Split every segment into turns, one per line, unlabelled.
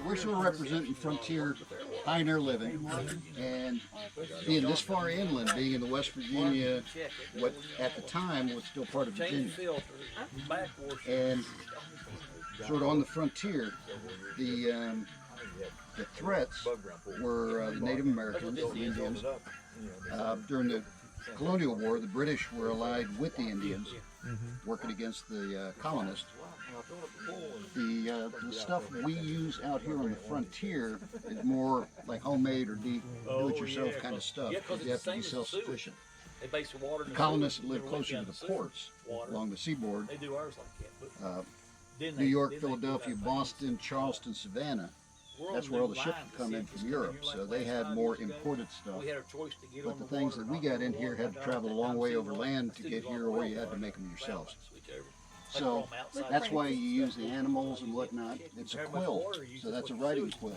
we're sort of representing frontier pioneer living, and being this far inland, being in the West Virginia, what at the time was still part of Virginia, and sort of on the frontier, the threats were the Native Americans, the Indians. During the Colonial War, the British were allied with the Indians, working against the colonists. The stuff we use out here on the frontier is more like homemade or do-it-yourself kind of stuff, because you have to be self-sufficient. The colonists live closer to the ports along the seaboard. New York, Philadelphia, Boston, Charleston, Savannah. That's where all the ships would come in from Europe, so they had more imported stuff. But the things that we got in here had to travel a long way over land to get here, or you had to make them yourselves. So that's why you use the animals and whatnot. It's a quill, so that's a writing quill.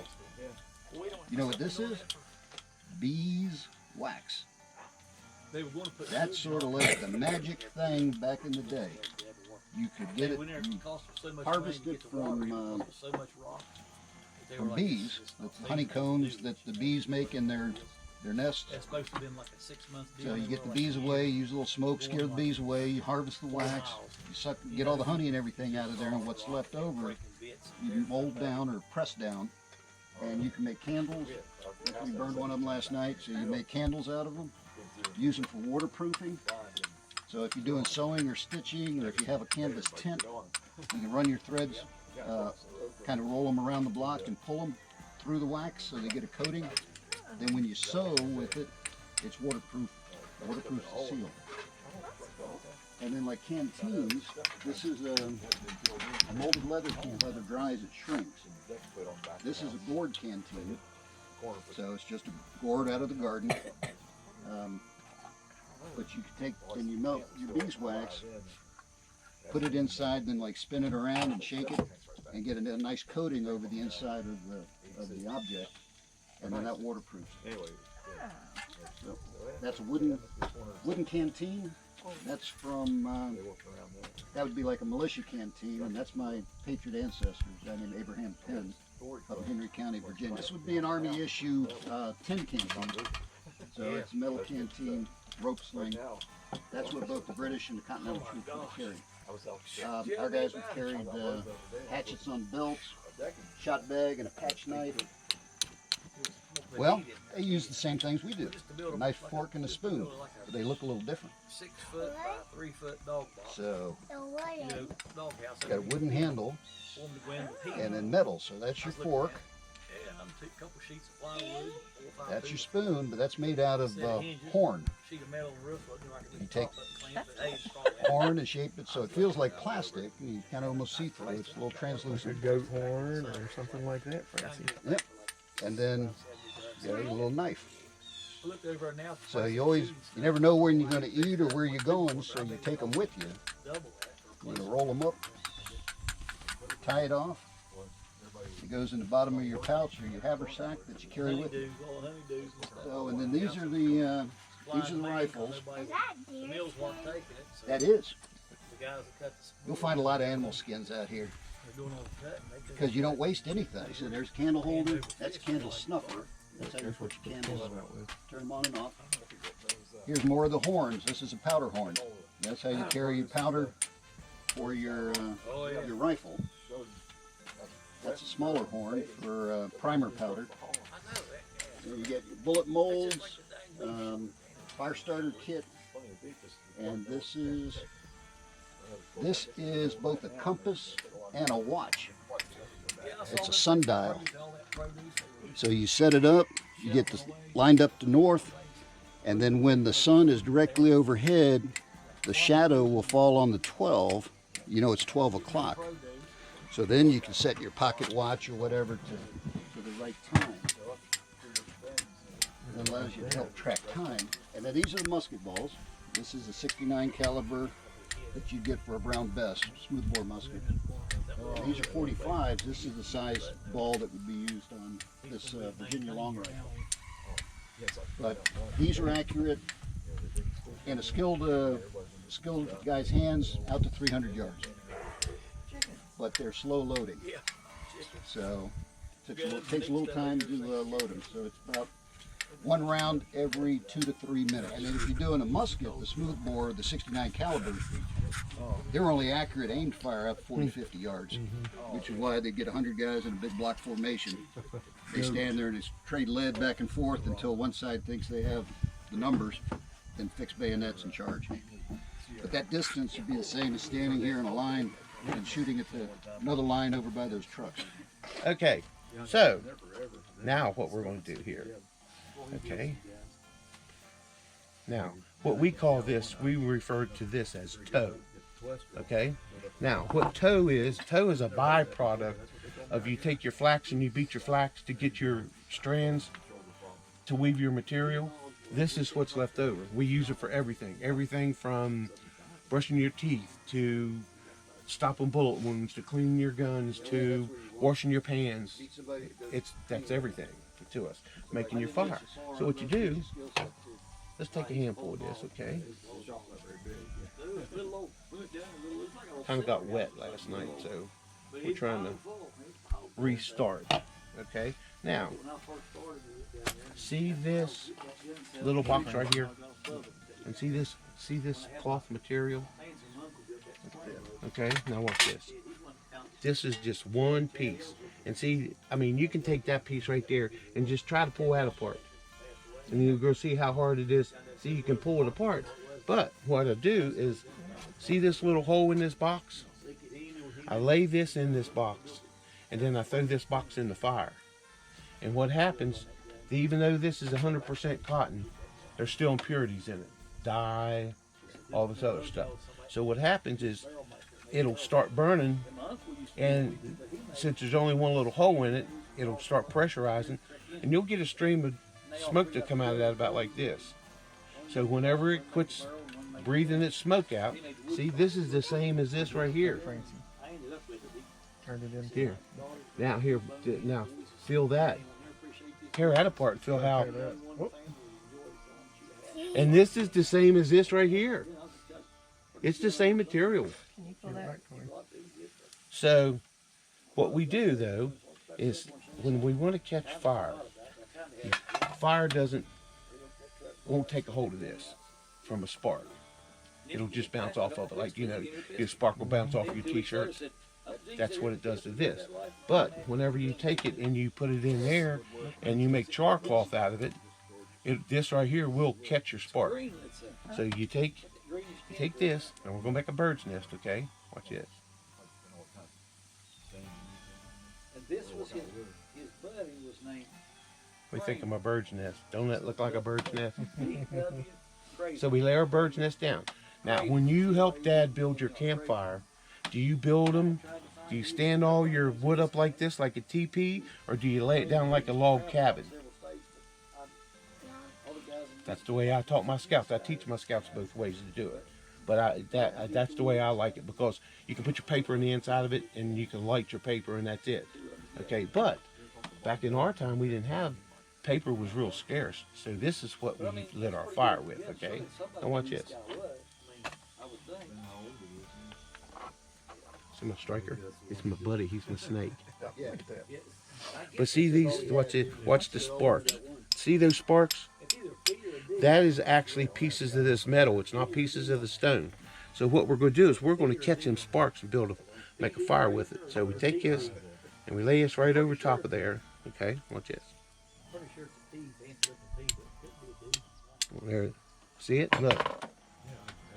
You know what this is? Beeswax. That's sort of like the magic thing back in the day. You could get it, harvest it from bees, the honeycombs that the bees make in their nests. So you get the bees away, use a little smoke, scare the bees away, you harvest the wax, you suck, get all the honey and everything out of there, and what's left over, you mold down or press down, and you can make candles. We burned one of them last night, so you make candles out of them. Use them for waterproofing. So if you're doing sewing or stitching, or if you have a canvas tent, you can run your threads, kind of roll them around the block and pull them through the wax so they get a coating. Then when you sew with it, it's waterproof the seal. And then like canteens, this is a molded leather can. Leather dries, it shrinks. This is a gourd canteen. So it's just a gourd out of the garden. But you can take and you melt your beeswax, put it inside, then like spin it around and shake it, and get a nice coating over the inside of the object, and then that waterproofs. So that's a wooden canteen. That's from that would be like a militia canteen, and that's my patriot ancestors, a guy named Abraham Penn of Henry County, Virginia. This would be an Army issue tin canteen. So it's a metal canteen, rope sling. That's what both the British and the Continental troops would carry. Our guys would carry hatchets on belts, shot bag, and a patch knife. Well, they use the same things we do. A knife, fork, and a spoon. But they look a little different.
6 foot by 3 foot dog box.
So,
Doghouse.
got a wooden handle and then metal. So that's your fork.
Couple sheets of plywood, 4 or 5
That's your spoon, but that's made out of horn.
Sheet of metal on the roof,
You take horn and shape it so it feels like plastic, and you kind of almost see through it. It's a little translucent.
Goat horn or something like that, Francie.
Yep. And then you got a little knife.
Look over now.
So you never know when you're going to eat or where you're going, so you take them with you. You're going to roll them up, tie it off. It goes in the bottom of your pouch or your haversack that you carry with you. So, and then these are the rifles. That is. You'll find a lot of animal skins out here because you don't waste anything. So there's a candle holder. That's a candle snuffer. That's how you put your candles. Turn them on and off. Here's more of the horns. This is a powder horn. That's how you carry your powder for your rifle. That's a smaller horn for primer powder. And you get your bullet molds, fire starter kit, and this is both a compass and a watch. It's a sundial. So you set it up, you get this lined up to north, and then when the sun is directly overhead, the shadow will fall on the 12. You know it's 12 o'clock. So then you can set your pocket watch or whatever to the right time. It allows you to help track time. And then these are the musket balls. This is a 69 caliber that you get for a brown bess, smoothbore musket. And these are 45s. This is the size ball that would be used on this Virginia long rifle. But these are accurate in a skilled guy's hands out to 300 yards. But they're slow loading. So Takes a little time to load them, so it's about 1 round every 2 to 3 minutes. And then if you're doing a musket, the smoothbore, the 69 caliber, they're only accurate aimed fire up 40, 50 yards, which is why they get 100 guys in a big block formation. They stand there and just trade lead back and forth until one side thinks they have the numbers, then fix bayonets and charge. But that distance would be the same as standing here in a line and shooting at another line over by those trucks.
Okay, so now what we're going to do here. Okay. Now, what we call this, we refer to this as tow. Okay. Now, what tow is a byproduct of you take your flax and you beat your flax to get your strands to weave your material. This is what's left over. We use it for everything. Everything from brushing your teeth to stopping bullet wounds to cleaning your guns to washing your pans. That's everything to us. Making your fire. So what you do, let's take a handful of this, okay? Kind of got wet last night, so we're trying to restart. Okay, now see this little box right here, and see this cloth material. Okay, now watch this. This is just one piece, and see, I mean, you can take that piece right there and just try to pull that apart, and you'll go see how hard it is. See, you can pull it apart, but what I do is, see this little hole in this box? I lay this in this box, and then I throw this box in the fire. And what happens, even though this is 100% cotton, there's still impurities in it. Dye, all this other stuff. So what happens is, it'll start burning, and since there's only one little hole in it, it'll start pressurizing, and you'll get a stream of smoke to come out of that about like this. So whenever it quits breathing its smoke out, see, this is the same as this right here. Here. Now feel that. Tear that apart, feel how. And this is the same as this right here. It's the same material.
Can you pull that?
So what we do though is when we want to catch fire, fire won't take a hold of this from a spark. It'll just bounce off of it, like, you know, your spark will bounce off your t-shirt. That's what it does to this. But whenever you take it and you put it in there and you make char cloth out of it, this right here will catch your spark. So you take this, and we're gonna make a bird's nest, okay? Watch this.
And this was his buddy was named.
What do you think of my bird's nest? Don't that look like a bird's nest? So we lay our bird's nest down. Now, when you help Dad build your campfire, do you build them? Do you stand all your wood up like this, like a teepee, or do you lay it down like a log cabin? That's the way I taught my scouts. I teach my scouts both ways to do it. But that's the way I like it, because you can put your paper in the inside of it, and you can light your paper, and that's it. Okay, but back in our time, we didn't have, paper was real scarce. So this is what we lit our fire with, okay? Now watch this. See my striker? It's my buddy, he's my snake. But see these, watch the sparks. See those sparks? That is actually pieces of this metal. It's not pieces of the stone. So what we're going to do is we're going to catch them sparks and make a fire with it. So we take this and we lay this right over top of there. Okay, watch this. There, see it? Look.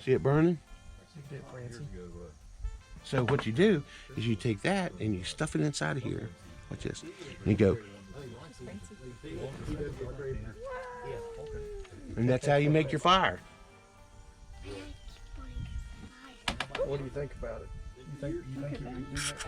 See it burning? So what you do is you take that and you stuff it inside of here. Watch this. And you go. And that's how you make your fire.
What do you think about it? You think you could do that?